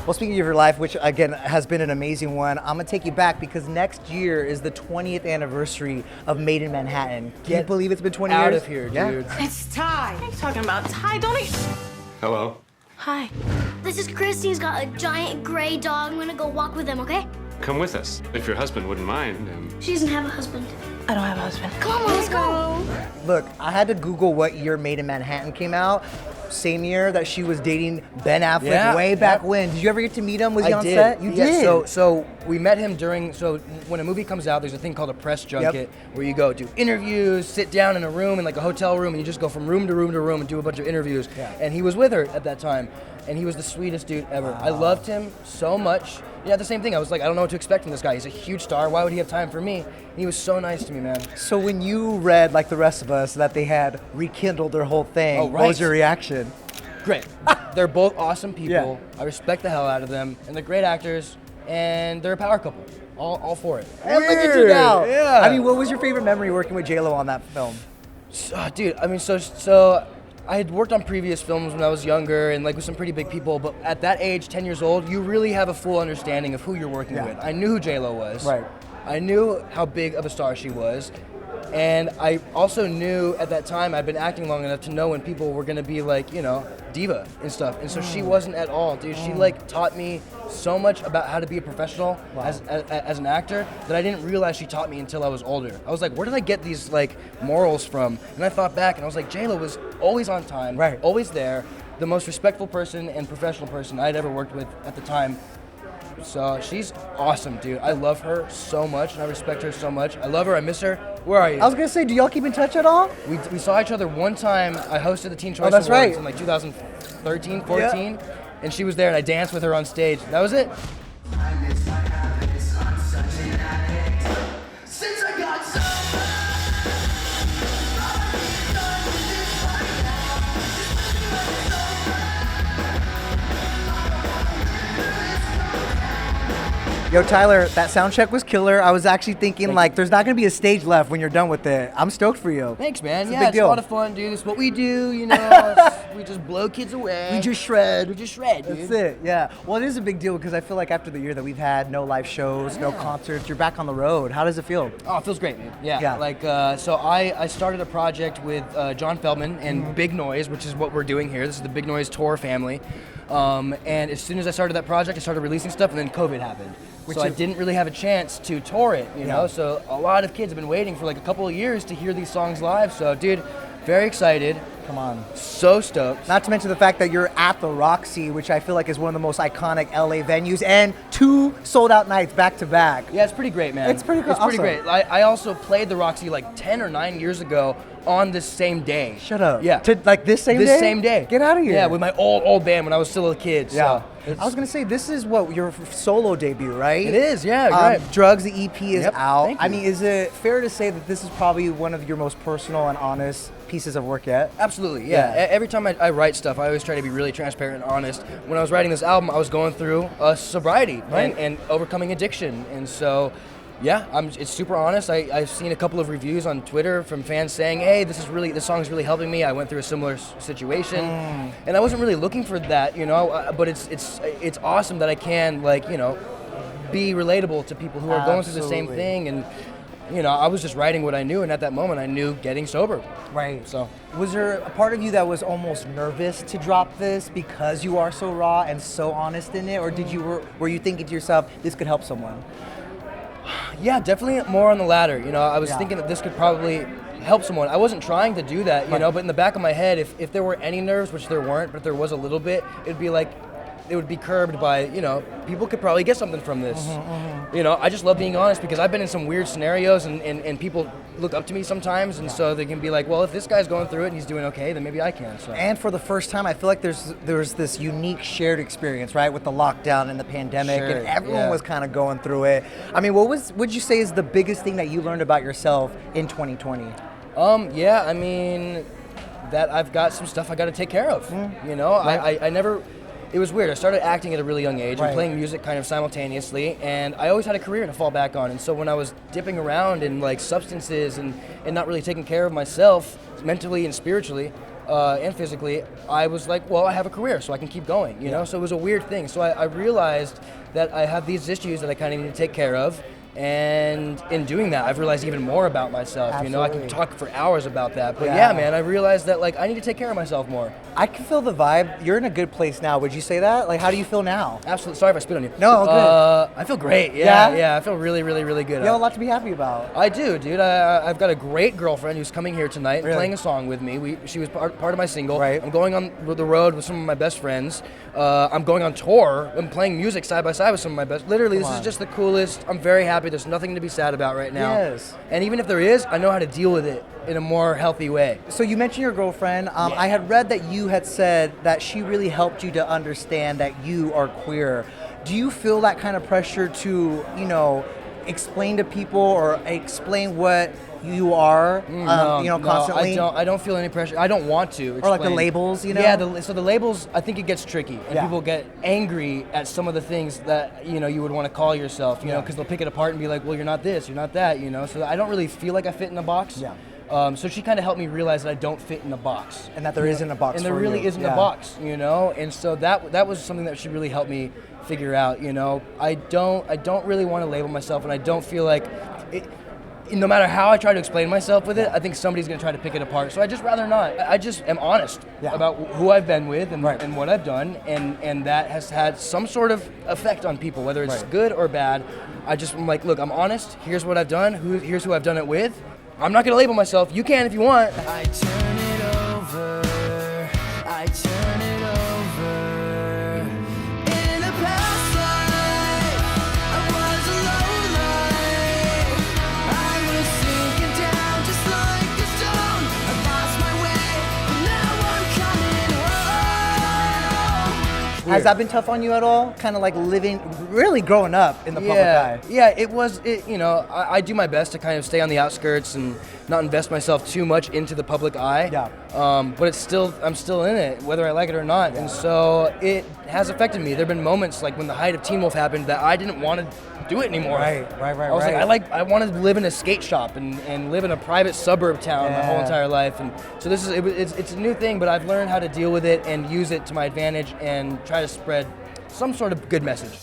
Well, speaking of your life, which again has been an amazing one, I'm gonna take you back because next year is the 20th anniversary of Maid in Manhattan. Can you believe it's been 20 years? Out of here, dude. It's Ty. What are you talking about? Ty, don't eat. Hello. Hi. This is Christy. He's got a giant gray dog. I'm gonna go walk with him, okay? Come with us, if your husband wouldn't mind. She doesn't have a husband. I don't have a husband. Come on, let's go. Look, I had to Google what year Maid in Manhattan came out. Same year that she was dating Ben Affleck way back when. Did you ever get to meet him? Was he on set? You did. So we met him during, so when a movie comes out, there's a thing called a press junket where you go do interviews, sit down in a room, in like a hotel room, and you just go from room to room to room and do a bunch of interviews. And he was with her at that time. And he was the sweetest dude ever. Wow. I loved him so much. Yeah, the same thing. I was like, I don't know what to expect from this guy. He's a huge star. Why would he have time for me? And he was so nice to me, man. So when you read, like the rest of us, that they had rekindled their whole thing, what was your reaction? Great. They're both awesome people. I respect the hell out of them. And they're great actors. And they're a power couple. All for it. And look at you now. Yeah. I mean, what was your favorite memory working with J-Lo on that film? Dude, I mean, so I had worked on previous films when I was younger and like with some pretty big people, but at that age, 10 years old, you really have a full understanding of who you're working with. I knew who J-Lo was. Right. I knew how big of a star she was. And I also knew at that time, I'd been acting long enough to know when people were gonna be like, you know, diva and stuff. And so she wasn't at all, dude. She like taught me so much about how to be a professional as an actor that I didn't realize she taught me until I was older. I was like, where did I get these like morals from? And I thought back and I was like, J-Lo was always on time, always there, the most respectful person and professional person I'd ever worked with at the time. So she's awesome, dude. I love her so much and I respect her so much. I love her, I miss her. Where are you? I was gonna say, do y'all keep in touch at all? We saw each other one time. I hosted the Teen Choice Awards in like 2013, 14, and she was there and I danced with her on stage. That was it. Yo, Tyler, that sound check was killer. I was actually thinking, like, there's not going to be a stage left when you're done with it. I'm stoked for you. Thanks, man. It's a lot of fun, dude. It's what we do, you know. We just blow kids away. We just shred. Dude. That's it, yeah. Well, it is a big deal because I feel like after the year that we've had, no live shows, no concerts, you're back on the road. How does it feel? Oh, it feels great, man. Yeah. Like, so I started a project with John Feldman and Big Noise, which is what we're doing here. This is the Big Noise tour family. And as soon as I started that project, I started releasing stuff, and then COVID happened. So I didn't really have a chance to tour it, you know? So a lot of kids have been waiting for like a couple of years to hear these songs live. So, dude, very excited. Come on. So stoked. Not to mention the fact that you're at the Roxy, which I feel like is one of the most iconic LA venues, and 2 sold-out nights back to back. Yeah, it's pretty great, man. It's pretty cool. It's pretty great. I also played the Roxy like 10 or 9 years ago on this same day. Shut up. Yeah. Like this same day? This same day. Get out of here. Yeah, with my old band when I was still a kid. Yeah. So I was going to say, this is what, your solo debut, right? It is, yeah, right. Drugs, the EP is out. Thank you. I mean, is it fair to say that this is probably one of your most personal and honest pieces of work yet? Absolutely, yeah. Every time I write stuff, I always try to be really transparent and honest. When I was writing this album, I was going through sobriety and overcoming addiction. And so, yeah, it's super honest. I've seen a couple of reviews on Twitter from fans saying, hey, this song is really helping me. I went through a similar situation. And I wasn't really looking for that, you know, but it's awesome that I can, like, you know, be relatable to people who are going through the same thing. And you know, I was just writing what I knew, and at that moment, I knew getting sober. Right. So, was there a part of you that was almost nervous to drop this because you are so raw and so honest in it, or were you thinking to yourself, this could help someone? Yeah, definitely more on the latter. You know, I was thinking that this could probably help someone. I wasn't trying to do that, you know, but in the back of my head, if there were any nerves, which there weren't, but if there was a little bit, it'd be like, it would be curbed by, you know, people could probably get something from this. You know, I just love being honest because I've been in some weird scenarios and people look up to me sometimes, and so they can be like, well, if this guy's going through it and he's doing okay, then maybe I can. So. And for the first time, I feel like there's this unique shared experience, right, with the lockdown and the pandemic, and everyone was kind of going through it. I mean, what would you say is the biggest thing that you learned about yourself in 2020? Yeah, I mean, that I've got some stuff I got to take care of. You know, I never. It was weird. I started acting at a really young age and playing music kind of simultaneously, and I always had a career to fall back on. And so when I was dipping around in like substances and not really taking care of myself mentally and spiritually, and physically, I was like, well, I have a career, so I can keep going, you know? So it was a weird thing. So I realized that I have these issues that I kind of need to take care of. And in doing that, I've realized even more about myself. Absolutely. You know, I can talk for hours about that. But yeah, man, I realized that like I need to take care of myself more. I can feel the vibe. You're in a good place now. Would you say that? Like, how do you feel now? Absolutely. Sorry if I spit on you. No, good. I feel great. Yeah. I feel really, really, really good. You have a lot to be happy about. I do, dude. I've got a great girlfriend who's coming here tonight and playing a song with me. She was part of my single. Right. I'm going on the road with some of my best friends. I'm going on tour. I'm playing music side by side with some of my best. Literally, this is just the coolest. I'm very happy. There's nothing to be sad about right now. Yes. And even if there is, I know how to deal with it in a more healthy way. So you mentioned your girlfriend. I had read that you had said that she really helped you to understand that you are queer. Do you feel that kind of pressure to, you know, explain to people or explain what you are, constantly? I don't feel any pressure. I don't want to explain. Or like the labels, you know? Yeah, so the labels, I think it gets tricky. And people get angry at some of the things that, you know, you would want to call yourself, you know, because they'll pick it apart and be like, well, you're not this, you're not that, you know? So I don't really feel like I fit in a box. Yeah. So she kind of helped me realize that I don't fit in a box. And that there isn't a box and there really isn't a box, you know? And so that was something that she really helped me figure out, you know? I don't really want to label myself, and I don't feel like no matter how I try to explain myself with it, I think somebody's going to try to pick it apart. So I just rather not. I just am honest about who I've been with and what I've done, and that has had some sort of effect on people, whether it's good or bad. I'm like, look, I'm honest. Here's what I've done. Here's who I've done it with. I'm not going to label myself. You can if you want. I turn it over. I turn it over. In the past life, I was a low life. I was sinking down just like a stone. I lost my way, but now I'm coming home. Has that been tough on you at all? Kind of like really growing up in the public eye. Yeah, it was, you know, I do my best to kind of stay on the outskirts and not invest myself too much into the public eye. Yeah. But I'm still in it, whether I like it or not. Yeah. And so it has affected me. There have been moments like when the height of Teen Wolf happened that I didn't want to do it anymore. Right. I was I wanted to live in a skate shop and live in a private suburb town my whole entire life. And so it's a new thing, but I've learned how to deal with it and use it to my advantage and try to spread some sort of good message.